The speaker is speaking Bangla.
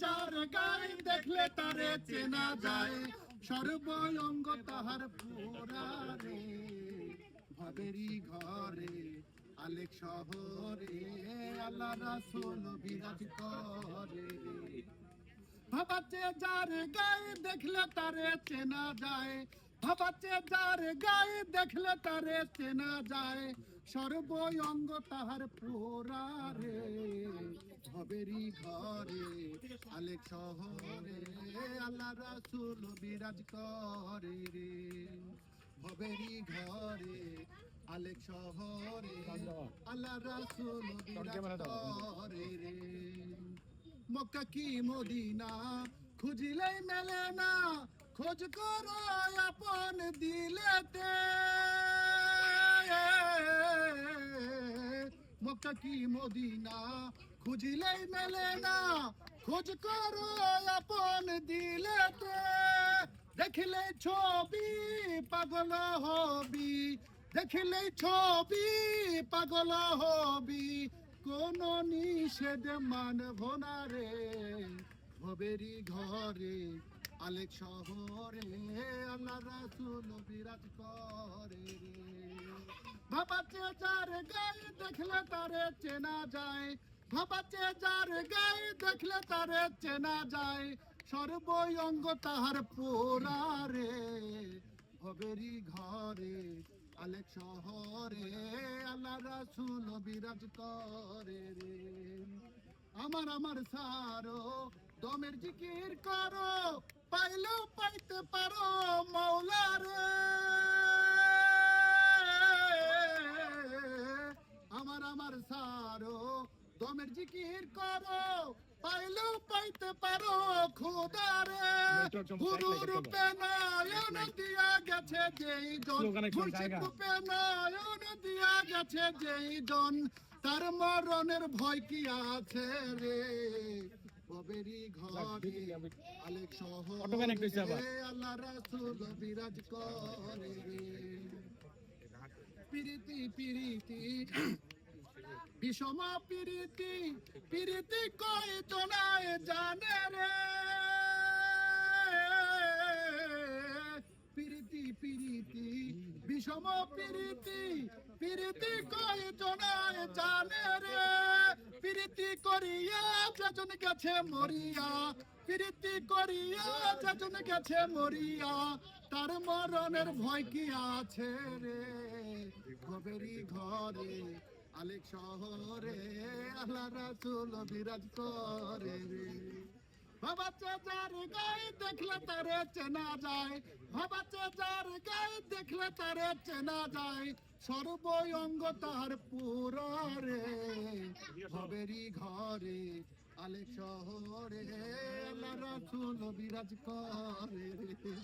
যার গায়ে দেখলে তারে চেনা যায়, সর্বঙ্গ তাহার পুরারে, ভবেরই ঘরে আলেক শহরে আল্লাহ রাসূল বিরাজ করে। ভাবাচ্ছে যার গায়ে দেখলে তারে চেনা যায়, ভাবাচ্ছে যার গায়ে দেখলে তারে চেনা যায়, সর্বঙ্গ তাহার পুরারে, ভবেরই ঘরে আলেক শহরে আল্লাহ রাসূল বিরাজ করে রে। ভবেরই ঘরে আলেক শহরে আল্লাহ রাসূল বিরাজ করে রে। মক্কা কি মদিনা খুঁজিলেই মেলে না, খোঁজ করো আপন দিলেতে। মক্কা কি মদিনা খুঁজিলেই মেলে না, খোঁজ করো আপন দিলেতে। দেখিলে ছবি পাগল হবি, দেখিলে ছবি পাগল হবি, কোন নিষেধ মানব না রে। ভবেরই ঘরে আলেক শহরে আল্লাহ রাসূল বিরাজ করে রে। ভাবাচ্ছে যার গায়ে দেখলে তারে চেনা যায়, ভাবাচ্ছে যার গায়ে দেখলে তারে চেনা যায়, সর্বঙ্গ তাহার পুরারে, ভবেরই ঘরে আলেক শহরে আল্লাহ রাসূল বিরাজ করে রে। আমার সারো দমের জিকির করো, পাইলেও পাইতে পারো মৌলারে। আমার সারো দমের জিকির করো, পাইলেও পাইতে পারো খোদারে। গুরু রূপে নয়ন দিয়া গেছে যেই জন, মুর্শিদ রূপে নয়ন দিয়া গেছে যেই জন, তার মরণের ভয় কি আছে রে। ভবেরই ঘরে আলেক শহরে আল্লাহ রাসূল বিরাজ করে রে। পিরিতি পিরিতি বিষম পিরিতি, পিরিতি কয় জনায় জানে রে। পিরিতি পিরিতি বিষম পিরিতি, পিরিতি কয় জনায় জানে রে। পিরিতি করিয়া যেজন গেছে মরিয়া, পিরিতি করিয়া যেজন গেছে মরিয়া, তার মরণের ভয় কি আছে রে। ভবেরই ঘরে আলেক শহরে আল্লাহ রাসূল বিরাজ করে রে। ভাবাচ্ছে যার গায়ে দেখলে তারে চেনা যায়, ভাবাচ্ছে যার গায়ে দেখলে তারে চেনা যায়, সর্বঙ্গ তার পুরারে, ভবেরই ঘরে আলেক শহরে আল্লাহ রাসূল বিরাজ করে রে।